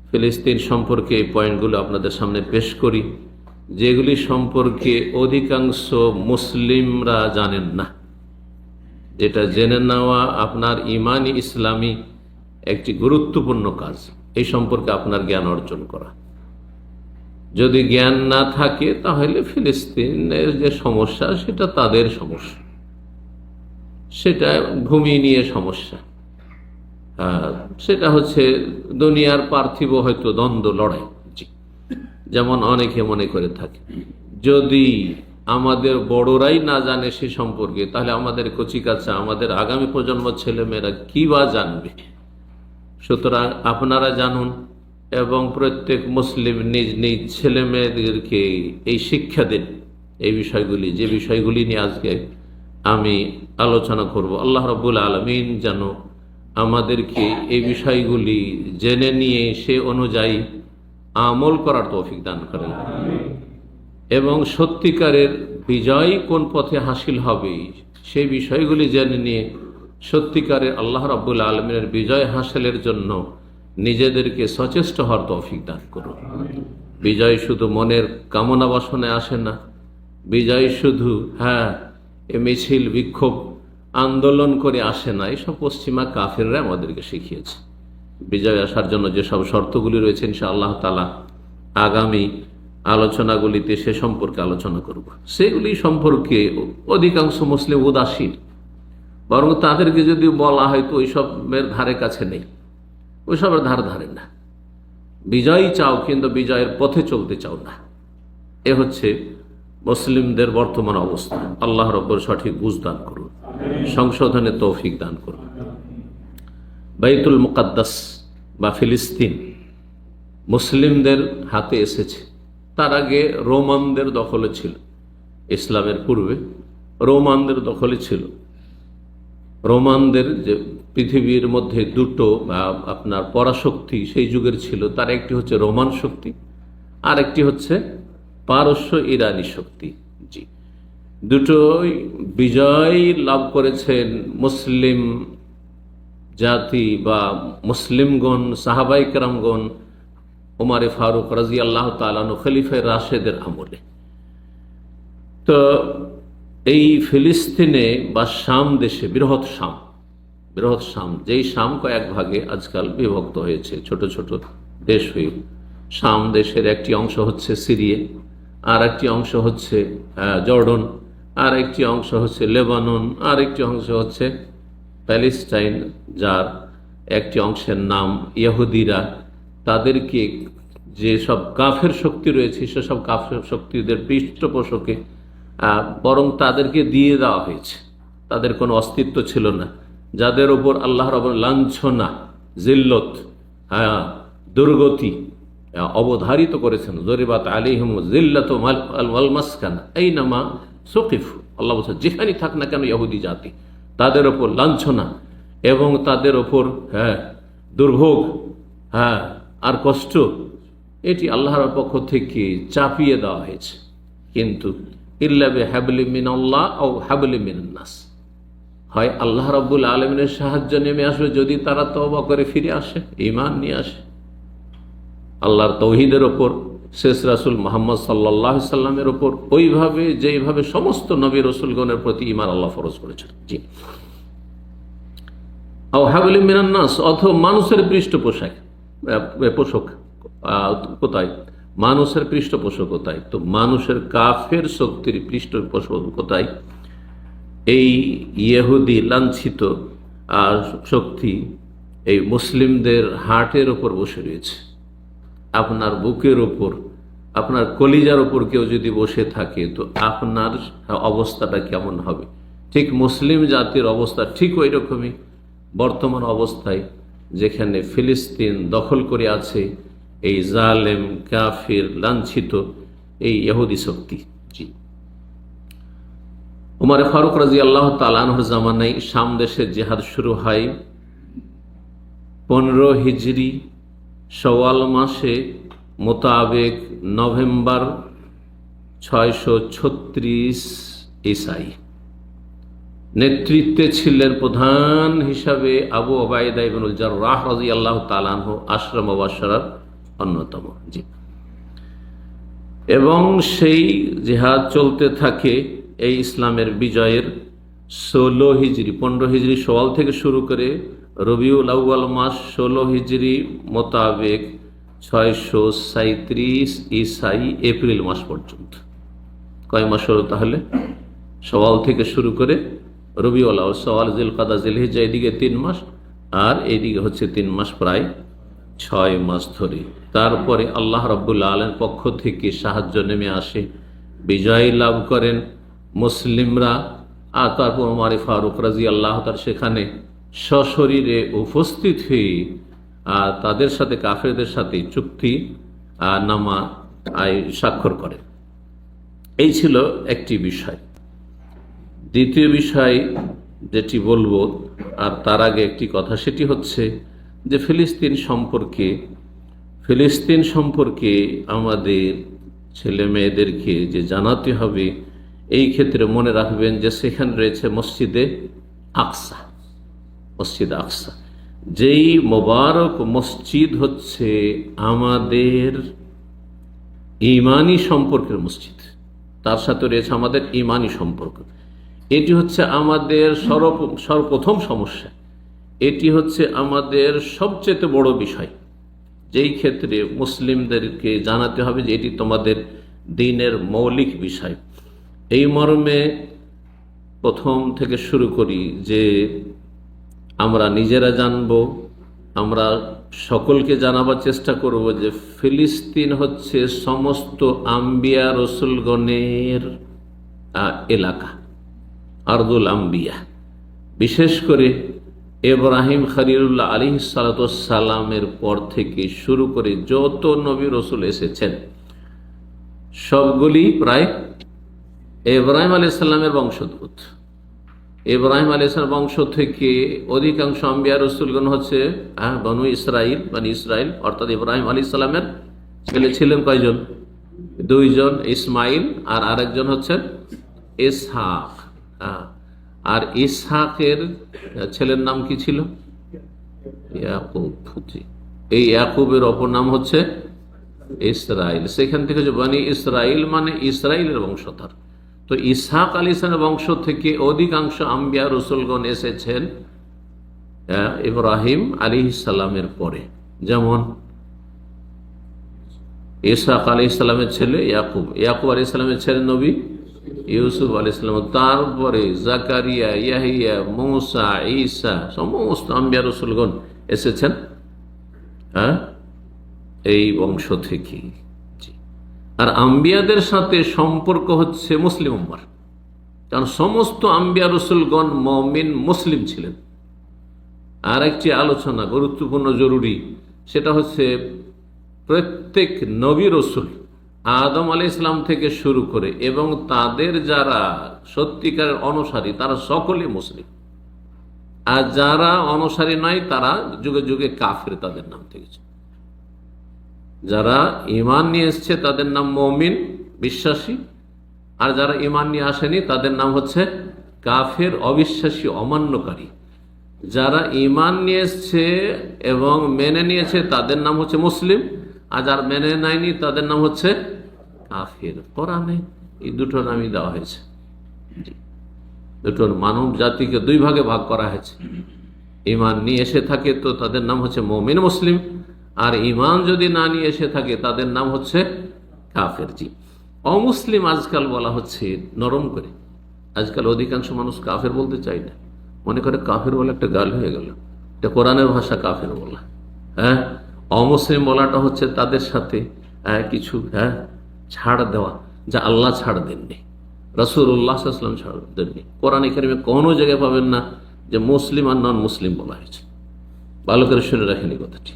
ফিলিস্তিন সম্পর্কে এই পয়েন্টগুলো আপনাদের সামনে পেশ করি, যেগুলি সম্পর্কে অধিকাংশ মুসলিমরা জানেন না। যেটা জেনে নেওয়া আপনার ইমানি ইসলামী একটি গুরুত্বপূর্ণ কাজ, এই সম্পর্কে আপনার জ্ঞান অর্জন করা। যদি জ্ঞান না থাকে তাহলে ফিলিস্তিনের যে সমস্যা সেটা তাদের সমস্যা, সেটা ভূমি নিয়ে সমস্যা, সেটা হচ্ছে দুনিয়ার পার্থিব হয়তো দ্বন্দ্ব লড়াই, যেমন অনেকে মনে করে থাকে। যদি আমাদের বড়রাই না জানে সে সম্পর্কে, তাহলে আমাদের কচিকাচা, আমাদের আগামী প্রজন্ম ছেলেমেয়েরা কি বা জানবে? সুতরাং আপনারা জানুন এবং প্রত্যেক মুসলিম নিজ নিজ ছেলে মেয়েদেরকে এই শিক্ষা দিন এই বিষয়গুলি, যে বিষয়গুলি নিয়ে আজকে আমি আলোচনা করব। আল্লাহ রাব্বুল আলামিন যেন আমাদেরকে এই বিষয়গুলি জেনে নিয়ে সে অনুযায়ী আমল করার তৌফিক দান করেন এবং সত্যিকারের বিজয় কোন পথে হাসিল হবে সেই বিষয়গুলি জেনে নিয়ে সত্যিকারের আল্লাহ রাব্বুল আলামিনের বিজয় হাসিলের জন্য নিজেদেরকে সচেষ্ট হওয়ার তৌফিক দান করুন। বিজয় শুধু মনের কামনা বাসনায় আসে না, বিজয় শুধু এ মিছিল বিক্ষোভ আন্দোলন করে আসে না। এসব পশ্চিমা কাফিররা আমাদেরকে শিখিয়েছে। বিজয় আসার জন্য যেসব শর্তগুলি রয়েছে ইনশাআল্লাহ তাআলা আগামী আলোচনাগুলিতে সে সম্পর্কে আলোচনা করব। সেগুলি সম্পর্কে অধিকাংশ মুসলিম উদাসীন, বরং তাদেরকে যদি বলা হয় তো ওইসবের ধারে কাছে নেই, ওইসবের ধারে না। বিজয় চাও কিন্তু বিজয়ের পথে চলতে চাও না। এ হচ্ছে মুসলিমদের বর্তমান অবস্থা। আল্লাহ রাব্বুল সঠিক বুঝ দান করুন, সংশোধনে তৌফিক দান করুন। বাইতুল মুকাদ্দাস বা ফিলিস্তিন মুসলিমদের হাতে এসেছে। তার আগে রোমানদের দখলে ছিল, ইসলামের পূর্বে রোমানদের দখলে ছিল। রোমানদের যে পৃথিবীর মধ্যে দুটো আপনার পরাশক্তি সেই যুগের ছিল, তার একটি হচ্ছে রোমান শক্তি, আর একটি হচ্ছে পারস্য ইরানি শক্তি। দুটোই বিজয় লাভ করেছেন মুসলিম জাতি বা মুসলিমগণ, সাহাবাই কেরামগণ, উমারে ফারুক রাদিয়াল্লাহু তাআলা আনহু, খলিফায়ে রাশেদের আমলে। তো এই ফিলিস্তিনে বা শাম দেশে, বৃহৎ শাম, যেই শাম কয়েক ভাগে আজকাল বিভক্ত হয়েছে, ছোট ছোট দেশ হয়ে। শাম দেশের একটি অংশ হচ্ছে সিরিয়া, আর একটি অংশ হচ্ছে জর্ডন, আর একটি অংশ হচ্ছে লেবানন, আর একটি অংশ হচ্ছে প্যালেস্টাইন, যার একটি অংশের নাম ইহুদিরা। তাদেরকে যে সব কাফের শক্তি রয়েছে সেসব কাফের শক্তিদের পৃষ্ঠপোষকে বরং তাদেরকে দিয়ে দেওয়া হয়েছে। তাদের কোনো অস্তিত্ব ছিল না, যাদের ওপর আল্লাহ রাব্বুল লাঞ্ছনা, জিল্লত, দুর্গতি অবধারিত করেছেন। জরিবাত আলাইহিম জিল্লাতু ওয়াল মাসকানা আইনামা সুকিফু। আল্লাহ বলছেন যেখানে থাক না কেন ইহুদি জাতি, তাদের ওপর লাঞ্ছনা এবং তাদের ওপর দুর্ভোগ আর কষ্ট, এটি আল্লাহর পক্ষ থেকে চাপিয়ে দেওয়া হয়েছে। কিন্তু ইল্লা বিহাবলি মিনাল্লাহ আও হাবলি মিনান নাস, হয় আল্লাহ রাব্বুল আলামিনের সাহায্য নেমে আসবে যদি তারা তওবা করে ফিরে আসে, ঈমান নিয়ে আসে আল্লাহর তৌহিদের ওপর, শেষ রাসূল মুহাম্মদ সাল্লাল্লাহু আলাইহি সাল্লামের ওপর, ওইভাবে যেইভাবে সমস্ত নবী রাসূলগণের প্রতি ঈমান আল্লাহ ফরজ করেছেন। আও হাবলি মিনান নাস, অথবা মানুষের পৃষ্ঠপোষক কোথায়? মানুষের পৃষ্ঠপোষকতায়। তো মানুষের কাফের শক্তির পৃষ্ঠপোষকতায় এই ইহুদি লাঞ্ছিত শক্তি এই মুসলিমদের হার্টের ওপর বসে রয়েছে। আপনার বুকের ওপর, আপনার কলিজার ওপর কেউ যদি বসে থাকে তো আপনার অবস্থাটা কেমন হবে? ঠিক মুসলিম জাতির অবস্থা ঠিক ওই রকমই বর্তমান অবস্থায়, যেখানে ফিলিস্তিন দখল করে আছে এই জালেম, কাফির, লাঞ্ছিত এই ইহুদি শক্তি। উমর ফারুক রাদিয়াল্লাহু তাআলা আনহুর জামানায় শাম দেশের জিহাদ শুরু হয় 15 হিজরি শাওয়াল মাসে মোতাবেক নভেম্বর 636 ঈসাই। নেতৃত্বে ছিলেন প্রধান হিসাবে আবু উবাইদা ইবনুল জাররাহ রাদিয়াল্লাহু তাআলা আনহু, আশরা মুবাশশারার অন্যতম। জি। এবং সেই জিহাদ চলতে থাকে এই ইসলামের বিজয়ের 16 হিজরি 15 হিজরি সওয়াল থেকে শুরু করে রবিউল আউয়াল মাস 16 হিজরি মোতাবেক 637 ঈসাই এপ্রিল মাস পর্যন্ত। কয় মাস হলো তাহলে? সওয়াল থেকে শুরু করে রবিউল আউয়াল, সওয়াল, জিলকাদা, জিলহিজ্জা, এদিকে 3 মাস, আর এইদিকে হচ্ছে 3 মাস, প্রায় 6 মাস ধরে। তারপরে আল্লাহ রাব্বুল আলামিনের পক্ষ থেকে সাহায্য নেমে আসে, বিজয় লাভ করেন মুসলিমরা। আর তারপর ওমর ফারুক রাদিয়াল্লাহু তাআলা সেখানে সশরীরে উপস্থিত হয়ে তাদের সাথে, কাফেরদের সাথে চুক্তি নামা স্বাক্ষর করেন। এই ছিল একটি বিষয়। দ্বিতীয় বিষয় যেটি বলবো, আর তার আগে একটি কথা, সেটি হচ্ছে যে ফিলিস্তিন সম্পর্কে আমাদের ছেলে মেয়েদেরকে যে জানাতে হবে, এই ক্ষেত্রে মনে রাখবেন যে সেখানে রয়েছে মসজিদে আকসা। যেই মোবারক মসজিদ হচ্ছে আমাদের ইমানি সম্পর্কের মসজিদ, তার সাথে রয়েছে আমাদের ইমানি সম্পর্ক। এটি হচ্ছে আমাদের সর্বপ্রথম সমস্যা, এটি হচ্ছে আমাদের সবচেয়ে বড় বিষয়, যেই ক্ষেত্রে মুসলিমদেরকে জানাতে হবে যে এটি তোমাদের দ্বীনের মৌলিক বিষয়। এই মর্মে প্রথম থেকে শুরু করি যে আমরা নিজেরা জানব, আমরা সকলকে জানাবার চেষ্টা করব যে ফিলিস্তিন হচ্ছে সমস্ত আম্বিয়া রসুলগণের এলাকা, আরদুল আম্বিয়া। বিশেষ করে ইব্রাহিম খলিলুল্লাহ আলাইহিস সালাতু ওয়াস সালামের পর থেকে শুরু করে যত নবী রসুল এসেছেন সবগুলি প্রায় ইব্রাহিম আলাইহিস সালামের বংশোদ্ভূত। ইব্রাহিম আলাইহিস সালামের বংশ থেকে অধিকাংশ আম্বিয়া রসুলগণ হচ্ছে বনু ইসরাইল, অর্থাৎ ইব্রাহিম আলাইহিস সালামের ছেলে ছিলেন কয়জন? 2 জন, ইসমাইল আর আরেকজন হচ্ছেন ইসহাক। আর ইসহাকের ছেলের নাম কি ছিল? ইয়াকুব। এই ইয়াকুবের অপর নাম হচ্ছে ইসরাইল। সেখান থেকে যে বনি ইসরাইল মানে ইসরাইলের বংশধর। তো ইসহাক আলাইহিস সালামের বংশ থেকে অধিকাংশ আম্বিয়া রসুলগণ এসেছেন ইব্রাহিম আলাইহিস সালামের পরে। যেমন ইসহাক আলাইহিস সালামের ছেলে ইয়াকুব আলাইহিস সালামের ছেলে নবী ইউসুফ আলাইহিস সালাম, তারপরে জাকারিয়া, ইয়াহিয়া, মূসা, ঈসা, সমস্ত আম্বিয়া রসুলগণ এসেছেন এই বংশ থেকে। আর আম্বিয়াদের সাথে সম্পর্ক হচ্ছে মুসলিম উম্মার, কারণ সমস্ত আম্বিয়া রসুলগণ মুমিন মুসলিম ছিলেন। আর একটি আলোচনা গুরুত্বপূর্ণ, জরুরি, সেটা হচ্ছে প্রত্যেক নবী রসুল আদম আলাইহিস সালাম থেকে শুরু করে এবং তাদের যারা সত্যিকারের অনুসারী তারা সকলে মুসলিম, আর যারা অনুসারী নয় তারা যুগে যুগে কাফির, তাদের নাম থেকে। যারা ঈমান নিয়ে এসছে তাদের নাম মুমিন, বিশ্বাসী, আর যারা ঈমান নিয়ে আসেনি তাদের নাম হচ্ছে কাফের, অবিশ্বাসী, অমান্যকারী। যারা ঈমান নিয়ে এসছে এবং মেনে নিয়েছে তাদের নাম হচ্ছে মুসলিম, আর যারা মেনে নেয়নি তাদের নাম হচ্ছে কাফের। কোরআনে এই দুটো নামই দেওয়া হয়েছে। দুটোর মানব জাতিকে 2 ভাগে ভাগ করা হয়েছে। ঈমান নিয়ে এসে থাকে তো তাদের নাম হচ্ছে মুমিন মুসলিম, আর ঈমান যদি না নিয়ে এসে থাকে তাদের নাম হচ্ছে কাফের। অমুসলিম আজকাল বলা হচ্ছে নরম করে। আজকাল অধিকাংশ মানুষ কাফের বলতে চায় না, মনে করে কাফের বলে একটা গাল হয়ে গেল, এটা কোরআনের ভাষা কাফের বলা। অমুসলিম বলাটা হচ্ছে তাদের সাথে কিছু ছাড় দেওয়া, যা আল্লাহ ছাড় দেননি, রাসূলুল্লাহ সাল্লাল্লাহু আলাইহি ওয়াসাল্লাম ছাড় দেননি। কোরআনে কারিমে কোনো জায়গায় পাবেন না যে মুসলিম আর নন মুসলিম বলা হয়েছে। ভালো করে শুনে রাখেন এই কথাটি।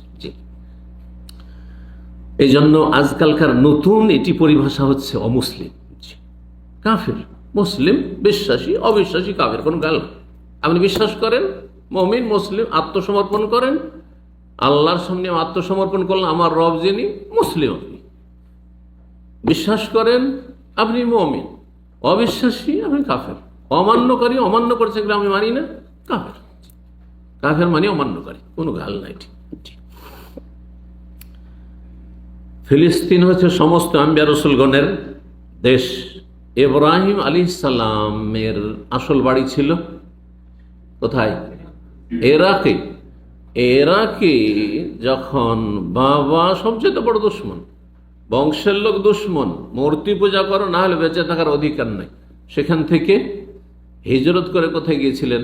এই জন্য আজকালকার নতুন এটি পরিভাষা হচ্ছে অমুসলিম। কাফের, মুসলিম, বিশ্বাসী, অবিশ্বাসী, কাফের, কোন গাল। আপনি বিশ্বাস করেন, মুমিন মুসলিম, আত্মসমর্পণ করেন, আল্লাহর সামনে আত্মসমর্পণ করলেন, আমার রব যিনি, মুসলিম। আপনি বিশ্বাস করেন আপনি মুমিন, অবিশ্বাসী আপনি কাফের, অমান্যকারী, অমান্য করছে এগুলো আমি মানি না, কাফের। কাফের মানে অমান্যকারী, কোনো গাল নাই। ফিলিস্তিন হচ্ছে সমস্ত আম্বিয়া রসুলগণের দেশ। ইব্রাহিম আলাইহিস সালামের আসল বাড়ি ছিল কোথায়? ইরাকে। ইরাকে যখন বাবা সবচেয়ে বড় দুশ্মন, বংশের লোক দুশ্মন, মূর্তি পূজা করো না হলে বেঁচে থাকার অধিকার নাই, সেখান থেকে হিজরত করে কোথায় গিয়েছিলেন?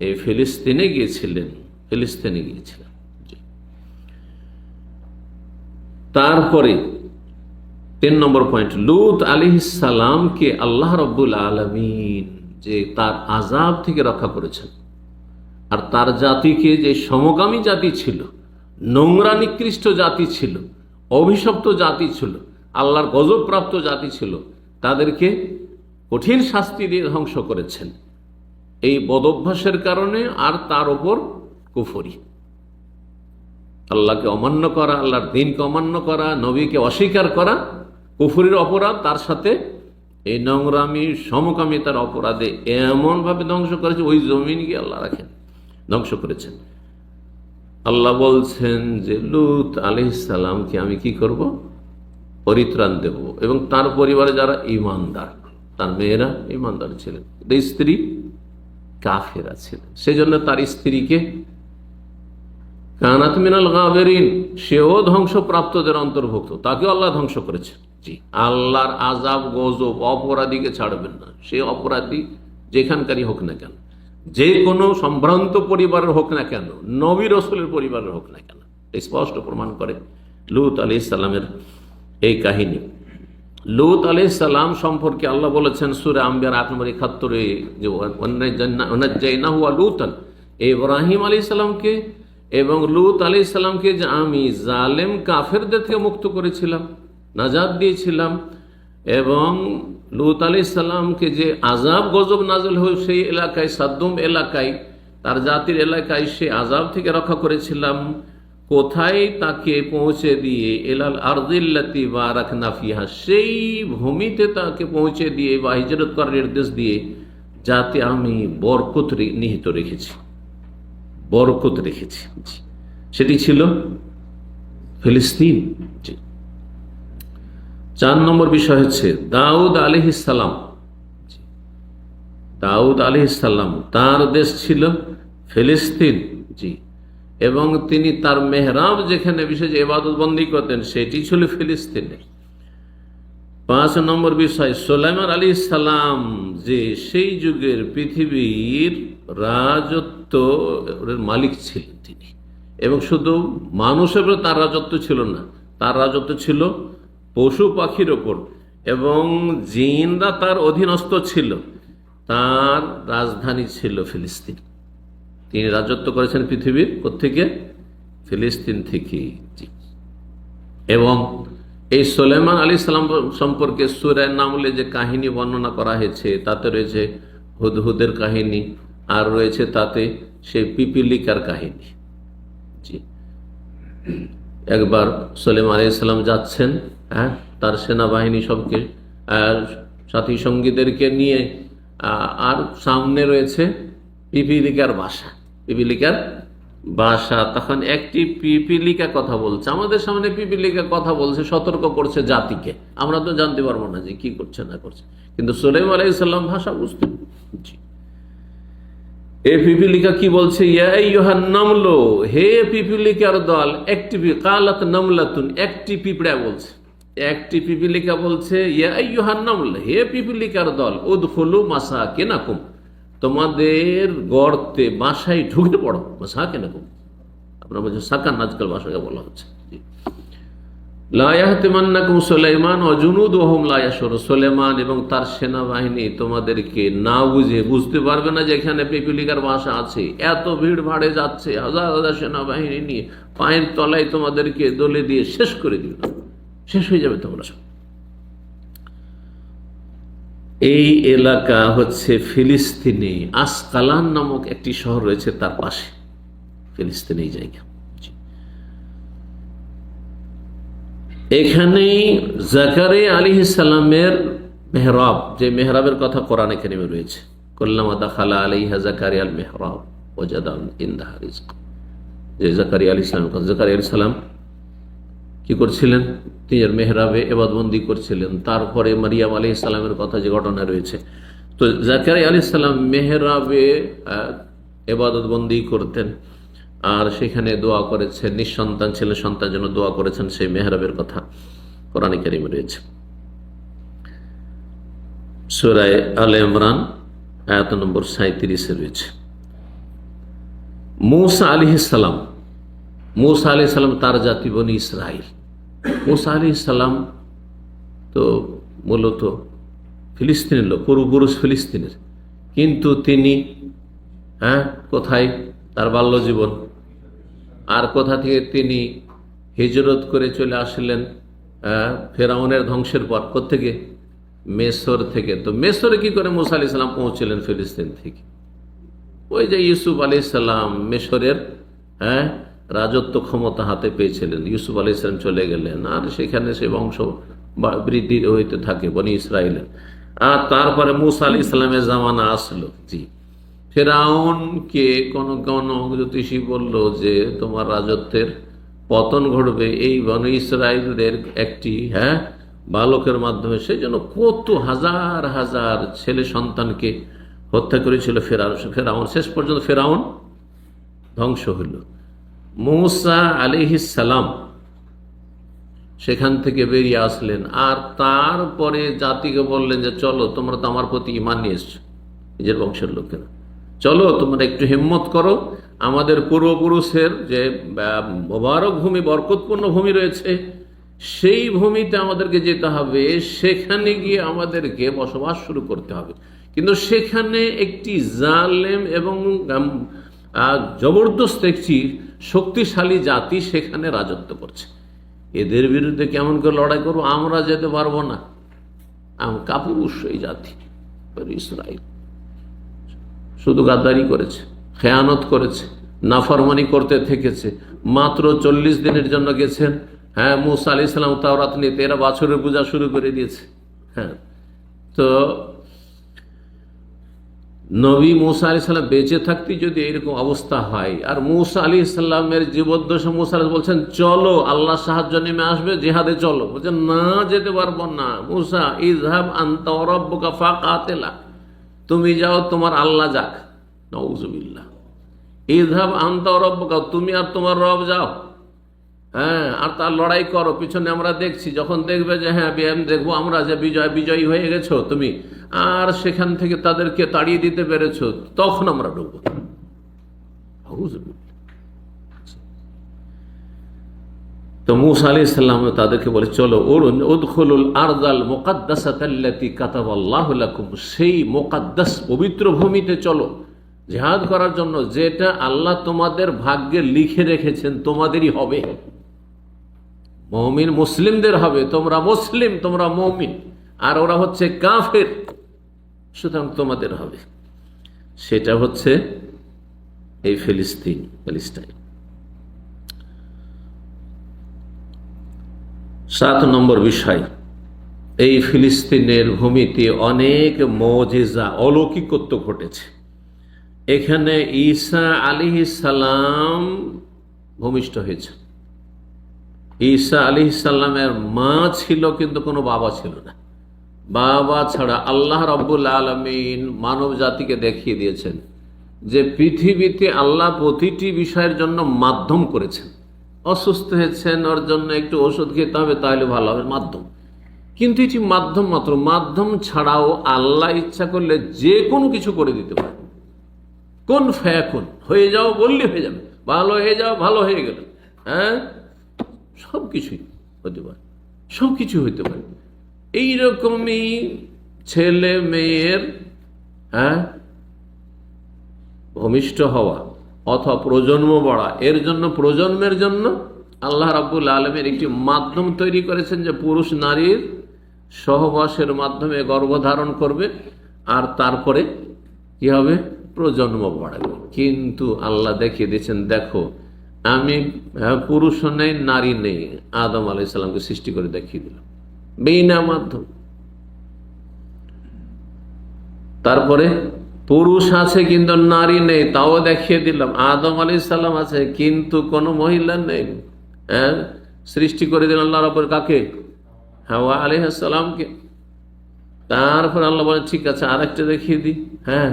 এই ফিলিস্তিনে গিয়েছিলেন। ফিলিস্তিনে গিয়েছিলেন। তারপরে 3 নম্বর পয়েন্ট, লূত আলাইহিস সালামকে আল্লাহ রাব্বুল আলামিন যে তার আযাব থেকে রক্ষা করেছেন, আর তার জাতিকে যে সমকামী জাতি ছিল, নোংরা নিকৃষ্ট জাতি ছিল, অভিশপ্ত জাতি ছিল, আল্লাহর গজবপ্রাপ্ত জাতি ছিল, তাদেরকে কঠিন শাস্তি দিয়ে ধ্বংস করেছেন এই বদভ্যাসের কারণে। আর তার উপর কুফরি, আল্লাহকে অমান্য করা, আল্লাহর দ্বীনকে অমান্য করা, নবীকে অস্বীকার করা, কুফরির অপরাধ, তার সাথে এই নোংরামি সমকামিতার অপরাধে এমন ভাবে ধ্বংস করেছে, ওই জমিন গিয়ে আল্লাহ রাখেন, ধ্বংস করেছেন। আল্লাহ বলছেন যে লূত আলাইহিস সালামকে আমি কি করব? পরিত্রাণ দেব, এবং তার পরিবারে যারা ঈমানদার, তার মেয়েরা ঈমানদার ছিলেন, স্ত্রী কাফেরা ছিলেন, সেজন্য তার স্ত্রীকে কানাত মিনাল গাবিরিন, সেও ধ্বংসপ্রাপ্তদের অন্তর্ভুক্ত, তাকেও আল্লাহ ধ্বংস করেছে। জি, আল্লাহর আযাব গজব অপরাধীকে ছাড়বেন না, সে অপরাধী যেখানকারই হোক না কেন, যে কোনো সম্ভ্রান্ত পরিবারের হোক না কেন, নবী রাসূলের পরিবারের হোক না কেন, স্পষ্ট প্রমাণ করে লূত আলাইহিস সালামের এই কাহিনী। লূত আলাইহিস সালাম সম্পর্কে আল্লাহ বলেছেন সূরা আম্বিয়ার 8 নম্বর 71-এ যে ওয়ানাজ্জাইনাহু ওয়া লূতান, ইব্রাহিম আলাইহিস সালামকে এবং লূত আলাইহিস সালামকে যে আমি জালেম কাফেরদের থেকে মুক্ত করেছিলাম, নাজাত দিয়েছিলাম, এবং লূত আলাইহিস সালামকে যে আযাব গজব নাযিল হয়ে সেই এলাকায়, সাদ্দুম এলাকায়, তার জাতির এলাকায় সে আযাব থেকে রক্ষা করেছিলাম। কোথায়? তাকে পৌঁছে দিয়ে ইলাল আরদিল্লাতি বারাকনা ফিহা, সেই ভূমিতে তাকে পৌঁছে দিয়ে বা হিজরত করার নির্দেশ দিয়ে যাতে আমি বরকত নিহিত রেখেছি, বরকত রেখেছি। সেটি ছিল ফিলিস্তিন। 4 নম্বর বিষয় হচ্ছে দাউদ আলাইহিস সালাম। দাউদ আলাইহিস সালাম, তার দেশ ছিল ফিলিস্তিন। জি, এবং তিনি তার মেহরাব যেখানে বিশেষ ইবাদত বন্দী করতেন সেটি ছিল ফিলিস্তিনে। 5 নম্বর বিষয় সুলাইমান আলাইহিস সালাম, যে সেই যুগের পৃথিবীর রাজত্বের মালিক ছিলেন তিনি, এবং শুধু মানুষের উপর তার রাজত্ব ছিল না, তার রাজত্ব ছিল পশু পাখির ওপর, এবং জিনরা তার অধীনস্থ ছিল। তার রাজধানী ছিল ফিলিস্তিন। তিনি রাজত্ব করেছেন পৃথিবীর কোত্থেকে? ফিলিস্তিন থেকে। এবং এই সুলাইমান আলাইহিস সালাম সম্পর্কে সূরা নামলে যে কাহিনী বর্ণনা করা হয়েছে তাতে রয়েছে হুদহুদের কাহিনী, আর রয়েছে তাতে সেই পিপিলিকার কাহিনী। জি, একবার সুলাইমান আলাইহিস সালাম যাচ্ছেন, তার সেনাবাহিনী সবকে, সাথী সঙ্গীদেরকে নিয়ে, আর সামনে রয়েছে পিপিলিকার বাসা, পিপিলিকার বাসা। তখন একটি পিপিলিকা কথা বলছে, আমাদের সামনে পিপিলিকা কথা বলছে, সতর্ক করছে জাতিকে, আমরা তো জানতে পারবো না যে কি করছে না করছে, কিন্তু সুলাইমান আলাইহিস সালাম ভাষা বুঝতেন। এই পিপিলিকা কি বলছে? ইয়া আইয়ুহান নামলু, হে পিপিলিকার দল। একটি কালাত নামলাতুন, একটি পিঁপড়া বলছে, একটি পিপিলিকা বলছে ইয়া আইয়ুহান নামল, হে পিপিলিকার দল, উদখুলু মাসাকিনাকুম, তোমাদের গর্তে বাসায় ঢুকে পড়ো। মাসাকিনাকুম আপনারা বলছেন সাকান, আজকাল বাসাকে বলা হচ্ছে। লা ইয়াহতিমান্নাকুম সুলাইমান ওয়া জুনুদুহুম লা ইয়াশউরুন, সুলাইমান এবং তার সেনাবাহিনী তোমাদেরকে না বুঝে, বুঝতে পারবে না যে এখানে পিপিলিকার বাসা আছে, এত ভিড় ভাড়ে যাচ্ছে, হাজার হাজার সেনাবাহিনী নিয়ে পায়ের তলায় তোমাদেরকে দলে দিয়ে শেষ করে দিবে, শেষ হয়ে যাবে তোমরা সব। এই এলাকা হচ্ছে ফিলিস্তিনে, আসকালান নামক একটি শহর রয়েছে তার পাশে, ফিলিস্তিনে এই জায়গা। এখানেই জাকারিয়া আলাইহিস সালামের মেহরাব, যে মেহরাবের কথা কোরআনে কারিমে রয়েছে, কুল্লামা দাখালা আলাইহা জাকারিয়া আল মেহরাব ওয়াজাদা ইনদাহা রিজক, যে জাকারিয়া আলাইহিস সালাম কি করছিলেন? তিনি মেহরাবে এবাদবন্দি করছিলেন। তারপরে মারিয়াম আলাইহিস সালামের কথা যে ঘটনা রয়েছে, তো জাকারিয়া আলাইহিস সালাম মেহরাবে এবাদত বন্দি করতেন, আর সেখানে দোয়া করেছেন, নিঃসন্তান ছেলে সন্তান জন্য দোয়া করেছেন, সেই মেহরাবের কথা কোরআনে কারিমে রয়েছে। সূরা আলে ইমরান আয়াত নম্বর 37 রয়েছে। মূসা আলাইহিস সালাম, মূসা আলাইহিস সালাম তার জাতি বনি ইসরাইল। মূসা আলাইহিস সালাম তো মূলত ফিলিস্তিনের লোক, পূর্বপুরুষ ফিলিস্তিনের, কিন্তু তিনি কোথায় তার বাল্য জীবন, আর কোথা থেকে তিনি হিজরত করে চলে আসলেন ফেরাউনের ধ্বংসের পর? কোত্থেকে? মেসর থেকে। তো মেসরে কি করে মূসা আলাইহিস সালাম পৌঁছলেন ফিলিস্তিন থেকে? ওই যে ইউসুফ আলাইহিস সালাম মিশরের রাজত্ব ক্ষমতা হাতে পেয়েছিলেন, ইউসুফ আলাইহিস সালাম চলে গেলেন, আর সেখানে সে বংশ বৃদ্ধি হইতে থাকে বনি ইসরায়েলের। আর তারপরে মূসা আলাইহিস সালামের জামানা আসলো। জি, ফেরাউনকে কোন জ্যোতিষী বলল যে তোমার রাজত্বের পতন ঘটবে এই বনি ইসরায়েলদের একটি বালকের মাধ্যমে। সেই জন্য কত হাজার হাজার ছেলে সন্তানকে হত্যা করেছিল ফেরাউন। শেষ পর্যন্ত ফেরাউন ধ্বংস হইল। মূসা আলাইহিস সালাম সেখান থেকে বেরিয়ে আসলেন, আর তারপরে জাতিকে বললেন যে চলো, তোমরা তো আমার প্রতি ঈমান নিয়ে এসছো, নিজের বংশের লোকেরা, চলো তোমরা একটু হিম্মত করো, আমাদের পূর্বপুরুষের যে মোবারক ভূমি, বরকতপূর্ণ ভূমি রয়েছে, সেই ভূমিতে আমাদেরকে যেতে হবে, সেখানে গিয়ে আমাদেরকে বসবাস শুরু করতে হবে। কিন্তু সেখানে একটি জালেম এবং জবরদস্ত একটি শক্তিশালী জাতি সেখানে রাজত্ব করছে। এদের বিরুদ্ধে কেমন করে লড়াই করবো? আমরা যেতে পারবো না। কাপুরুষ এই জাতি ইসরাইল, শুধু গাদ্দারি করেছে, খেয়ানত করেছে, নাফরমানি করতে থেকেছে। মাত্র 40 দিনের জন্য গেছেন মূসা আলাইহিস সালাম তাওরাত নিতে, এরা বাছুরের পূজা শুরু করে দিয়েছে। তো নবী মূসা আলাইহিস সালাম বেঁচে থাকতে যদি এরকম অবস্থা হয়, আর মূসা আলাইহিস সালামের জীবদ্দশা মূসা বলছেন চলো, আল্লাহ সাহায্য নেমে আসবে, জিহাদে চলো, বলছেন না যেতে পারবো না। মূসা ইযহাব আনতা ওয়া রাব্বুকা ফাকাতিলা, তুমি যাও, তোমার আল্লাহ যাক। নাউযুবিল্লাহ। ইযহাব আনতা ওয়া রাব্বুকা, তুমি আর তোমার রব যাও, আর তার লড়াই করো, পিছনে আমরা দেখছি। যখন দেখবে যে দেখবো আমরা যে বিজয়ী হয়ে গেছো তুমি, আর সেখান থেকে তাদেরকে তাড়িয়ে দিতে পেরেছো, তখন আমরা ঢুকবো। তো মূসা আলাইহিস সালাম তাদেরকে বলে চলো, উদখুলুল আরদাল মুকাদ্দাসাতাল্লাতী কাতাবাল্লাহু লাকুম, সেই মুকাদ্দাস পবিত্র ভূমিতে চলো জিহাদ করার জন্য, যেটা আল্লাহ তোমাদের ভাগ্যে লিখে রেখেছেন তোমাদেরই হবে। মুমিন মুসলিমদের হবে, তোমরা মুসলিম, তোমরা মুমিন, আর ওরা হচ্ছে কাফের, সুতরাং তোমাদের হবে। সেটা হচ্ছে এই প্যালেস্টাইন। 7 নম্বর বিষয়, এই ফিলিস্তিনের ভূমিতে অনেক মুজিজা, অলৌকিকত্ব ঘটেছে। এখানে ঈসা আলাইহিস সালাম ভূমিষ্ঠ হয়েছে। ঈসা আলাইহিস সালামের মা ছিল, কিন্তু কোনো বাবা ছিল না। বাবা ছাড়া আল্লাহ রাব্বুল আলামিন মানব জাতিকে দেখিয়ে দিয়েছেন যে পৃথিবীতে আল্লাহ প্রতিটি বিষয়ের জন্য মাধ্যম করেছেন। অসুস্থ হয়েছেন, ওর জন্য একটু ওষুধ খেতে হবে, তাহলে ভালো হবে, মাধ্যম। কিন্তু এটি মাধ্যম মাত্র। মাধ্যম ছাড়াও আল্লাহ ইচ্ছা করলে যে কোনো কিছু করে দিতে পারে। কোন ফায়াকুন, হয়ে যাও বললে হয়ে যাবে, ভালো হয়ে যাও, ভালো হয়ে গেল। সবকিছুই হতে পারে, সবকিছু হইতে পারে। এইরকমই ছেলে মেয়ের ভূমিষ্ঠ হওয়া অথবা প্রজন্ম বাড়া, এর জন্য প্রজন্মের জন্য আল্লাহ রাব্বুল আলামিন একটি মাধ্যম তৈরি করেছেন, যে পুরুষ নারীর সহবাসের মাধ্যমে গর্ভধারণ করবে, আর তারপরে কি হবে? প্রজন্ম বাড়াবে। কিন্তু আল্লাহ দেখিয়ে দিয়েছেন, দেখো আমি পুরুষও নেই, নারী নেই, আদম আলাইহিস সালামকে সৃষ্টি করে দেখিয়ে দিলাম বিনা মাধ্যম। তারপরে পুরুষ আছে কিন্তু নারী নেই, তাও দেখিয়ে দিলাম। আদম আলাইহিস সালাম আছে কিন্তু কোনো মহিলা নেই, সৃষ্টি করে দিলেন আল্লাহ রাব্বুল কাকে? হাওয়া আলাইহিস সালামকে। তারপর আল্লাহ বলেন ঠিক আছে আরেকটা দেখিয়ে দিই। হ্যাঁ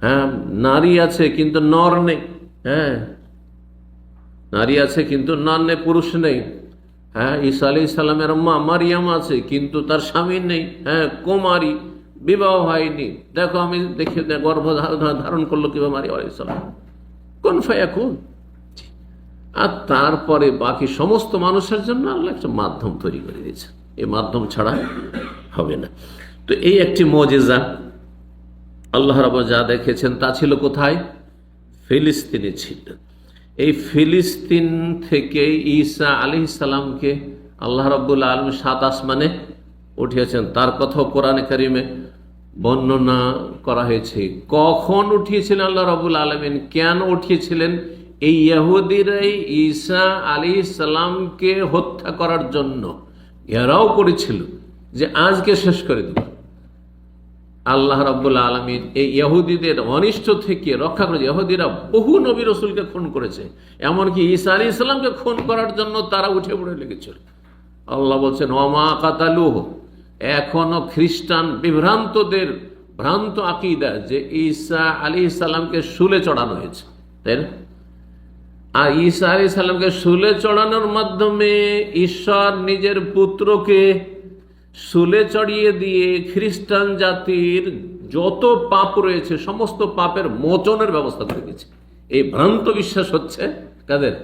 হ্যাঁ, নারী আছে কিন্তু নর নেই। হ্যাঁ, নারী আছে কিন্তু নর নেই, পুরুষ নেই। হ্যাঁ, ঈসা আলাইহিস সালামের মা মারিয়াম আছে কিন্তু তার স্বামী নেই। হ্যাঁ, কুমারী, বিবাহ হয়নি। দেখো আমি দেখে গর্ভ ধারণ করলো কিভাবে মারিয়াম আলাইহিস সালাম, কুন ফায়াকুন। আর তারপরে বাকি সমস্ত মানুষের জন্য আল্লাহ একটা মাধ্যম তৈরি করে দিয়েছে, এই মাধ্যম ছাড়া হবে না। তো এই একটি মুজিজা আল্লাহ রাব্বুল যা দেখেছেন তা ছিল কোথায়? ফিলিস্তিনে ছিল। এই ফিলিস্তিন থেকে ঈসা আলাইহিস সালামকে আল্লাহ রাব্বুল আলামিন ৭ আসমানে উঠিয়েছেন, তার কথাও কোরআনে কারিমে বর্ণনা করা হয়েছে। কখন উঠিয়েছিলেন আল্লাহ রাব্বুল আলামিন, কেন উঠিয়েছিলেন? এই ইহুদিরাই ঈসা আলাইহিস সালামকে হত্যা করার জন্য ঘেরাও করেছিল যে আজকে শেষ করে দেব। আল্লাহ রাব্বুল আলামিন এই ইহুদিদের অনিষ্ট থেকে রক্ষা করেছে। ইহুদিরা বহু নবী রাসূলকে খুন করেছে, এমনকি ঈসা আলাইহিস সালামকে খুন করার জন্য তারা উঠে পড়ে লেগেছিল। আল্লাহ বলছেন ওমা কাতালুহু, এখনো খ্রিস্টান বিভ্রান্তদের ভ্রান্ত আকীদা যে ঈসা আলাইহিস সালামকে শুলে চড়ানো হয়েছে, তাই না? আর ঈসা আলাইহিস সালামকে শুলে চড়ানোর মাধ্যমে ঈশ্বর নিজের পুত্রকে শুলে চড়িয়ে দিয়ে খ্রিস্টান জাতির যত পাপ রয়েছে সমস্ত পাপের মোচনের ব্যবস্থা করে দিয়েছে। এই ভ্রান্ত বিশ্বাস হচ্ছে কাদের?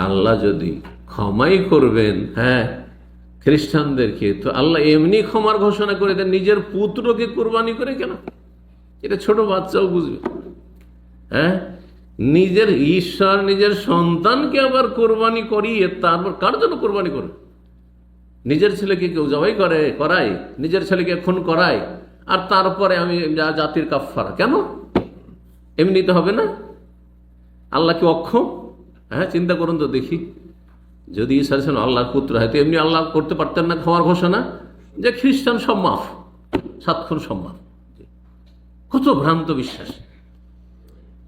আল্লাহ যদি ক্ষমাই করবেন হ্যাঁ খ্রিস্টানদেরকে, তো আল্লাহ এমনি ক্ষমার ঘোষণা করে দেন নিজের পুত্রকে কোরবানি করে। কেন? এটা ছোট বাচ্চাও বুঝবে। হ্যাঁ, নিজের ঈশ্বর নিজের সন্তানকে আবার কোরবানি করিয়ে তারপর কার জন্য কোরবানি করবে? নিজের ছেলেকে কেউ জবাই করায়, নিজের ছেলেকে খুন করায়, আর তারপরে আমি জাতির কাফফারা। কেন? এমনিতে হবে না? আল্লাহ কি অক্ষম? হ্যাঁ, চিন্তা করুন তো দেখি, যদি ঈসা আলাইহিস সালাম আল্লাহর পুত্র হয় তো এমনি আল্লাহ করতে পারতেন না ক্ষমার ঘোষণা যে খ্রিস্টান সব মাফ, 7 খুন সব মাফ? কত ভ্রান্ত বিশ্বাস।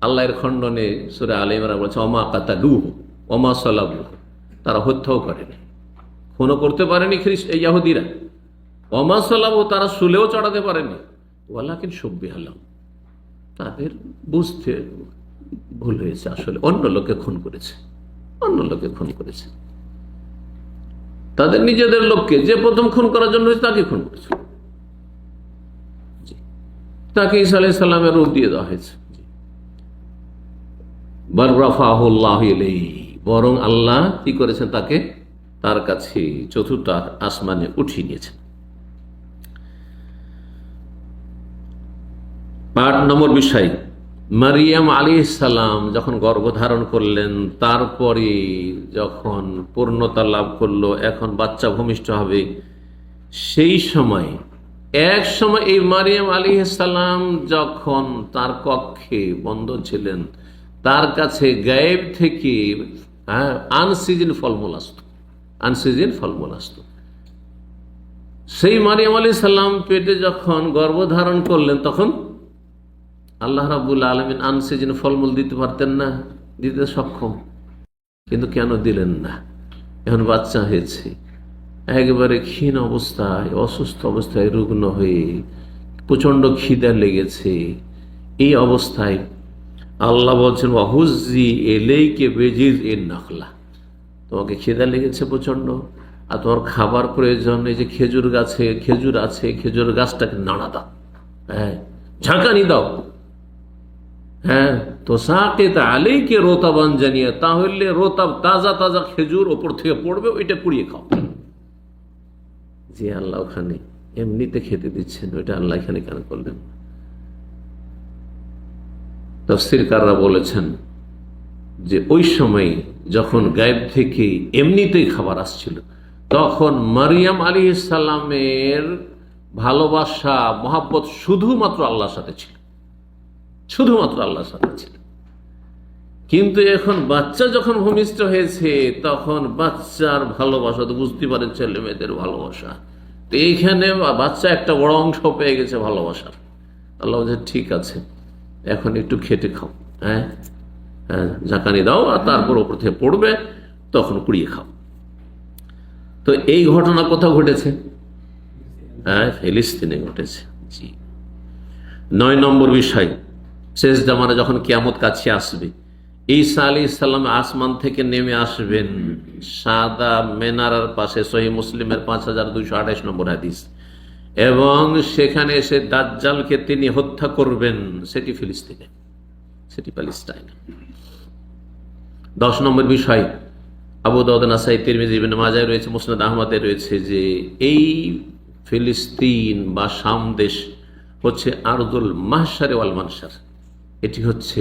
আল্লাহর খণ্ডনে সূরা আলে ইমরান বলছে ওমা কাতালুহু ওমা সালাবুহু, তারা হত্যাও করেনি, খুনও করতে পারেনি ইহুদিরা। ওমা সালাবুহু, তারা শুলেও চড়াতে পারেনি। ওয়ালাকিন শুব্বিহা লাহুম, তাদের বুঝতে ভুল হয়েছে, আসলে অন্য লোকে খুন করেছে, অন্য লোকে খুন করেছে। তাদের নিজেদের লোককে, যে প্রথম খুন করার জন্য হয়েছে তাকে খুন করেছে, তাকে ঈসা আলাইহিস সালামের রূপ দিয়ে দেওয়া হয়েছে। বরং আল্লাহ কি করেছেন, তাকে তার কাছে 4র্থ আসমানে উঠিয়ে নিয়েছেন। 8 নম্বর বিষয়, মারিয়াম আলাইহিস সালাম যখন গর্ভধারণ করলেন, তারপরে যখন পূর্ণতা লাভ করলো, এখন বাচ্চা ভূমিষ্ঠ হবে, সেই সময় এক সময় এই মারিয়াম আলাইহিস সালাম যখন তার কক্ষে বন্ধ ছিলেন, তার কাছে গায়েব থেকে আনসিজন ফলমূল আসত, আনসিজন ফলমূল আসত। সেই মারিয়াম আলাইহিস সালাম পেটে যখন গর্ভধারণ করলেন, তখন আল্লাহ রাব্বুল আলামিন আনসিজন ফলমূল দিতে পারতেন না, দিতে সক্ষম, কিন্তু কেন দিলেন না? এখন বাচ্চা হয়েছে, একেবারে ক্ষীণ অবস্থায়, অসুস্থ অবস্থায়, রুগ্ন হয়ে, প্রচন্ড খিদা লেগেছে। এই অবস্থায় আল্লাহ বলছেন ওয়াহুজ্জি ইলাইকি বিজিযইন নাখলা, তোমাকে খিদা লেগেছে প্রচন্ড, আর তোমার খাবার প্রয়োজন, এই যে খেজুর গাছে খেজুর আছে, খেজুর গাছটাকে নাড়া দাও, হ্যাঁ ঝাঁকানি দাও, হ্যাঁ তো সাকিত আলাইকি রতাবান জানিয়া, তাহলে রতাব তাজা তাজা খেজুর ওপর থেকে পড়বে, ওইটা কুড়িয়ে খাও। যে আল্লাহ ওখানে এমনিতে খেতে দিচ্ছেন, ওইটা আল্লাহ এখানে কেন করলেন? তাফসীরকাররা বলেছেন যে ওই সময় যখন গায়েব থেকে এমনিতেই খাবার আসছিল, তখন মারিয়াম আলাইহিস সালামের ভালোবাসা মহব্বত শুধুমাত্র আল্লাহর সাথে ছিল, শুধুমাত্র আল্লাহর সাথে ছিল। কিন্তু এখন বাচ্চা যখন ভূমিষ্ঠ হয়েছে, তখন বাচ্চার ভালোবাসা তো বুঝতে পারেন, ছেলে মেয়েদের ভালোবাসা, তো এইখানে বাচ্চা একটা বড় অংশ পেয়ে গেছে ভালোবাসার। আল্লাহ বলছে ঠিক আছে, এখন একটু খেটে খাও, হ্যাঁ হ্যাঁ, ঝাঁকানি দাও আর তারপর ওপর থেকে পড়বে, তখন কুড়িয়ে খাও। তো এই ঘটনা কোথাও ঘটেছে? হ্যাঁ, ফিলিস্তিনে ঘটেছে। জি। 9 নম্বর বিষয়, শেষ জামানে যখন কিয়ামত কাছে আসবে, ঈসা আলাইহিস সালাম আসমান থেকে নেমে আসবেন সাদা মেনারার পাশে, সহিহ মুসলিমের 5228 নম্বর হাদিস, এবং সেখানে এসে দাজ্জালকে তিনি হত্যা করবেন। সেটি ফিলিস্তিনে, সেটি প্যালেস্টাইনে। 10 নম্বর বিষয়, আবু দাউদ, নাসাই, তিরমিজি, ইবনে মাজাহ রয়েছে, মুসনাদ আহমদে রয়েছে যে এই ফিলিস্তিন বা শাম দেশ হচ্ছে আরদুল মাহশারে ওয়াল মানশার, এটি হচ্ছে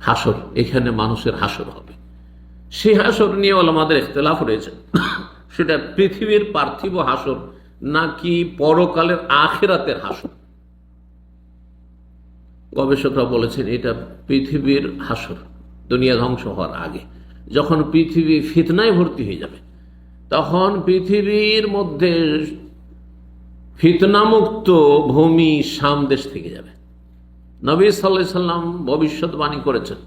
হাসর, এখানে মানুষের হাসর হবে। সেই হাসর নিয়ে ওলামাদের ইখতিলাফ রয়েছে, সেটা পৃথিবীর পার্থিব হাসর নাকি পরকালের আখিরাতের হাসর। গবেষকরা বলেছেন এটা পৃথিবীর হাসর, দুনিয়া ধ্বংস হওয়ার আগে, যখন পৃথিবী ফিতনায় ভর্তি হয়ে যাবে, তখন পৃথিবীর মধ্যে ফিতনামুক্ত ভূমি শাম দেশ থেকে যাবে। নবী সাল্লাল্লাহু আলাইহি সাল্লাম ভবিষ্যৎবাণী করেছেন,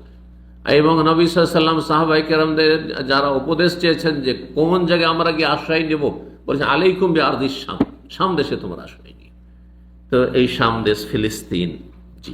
এবং নবী সাল্লাল্লাহু আলাইহি সাল্লাম সাহাবায়ে কেরামদের যারা উপদেশ চেয়েছেন যে কোন জায়গায় আমরা গিয়ে আশ্রয় নেব, বলেছেন আলাইকুম বিআরদিশ শাম, শাম দেশে তোমার আশ্রয় নিয়ে। তো এই শাম দেশ ফিলিস্তিন। জি।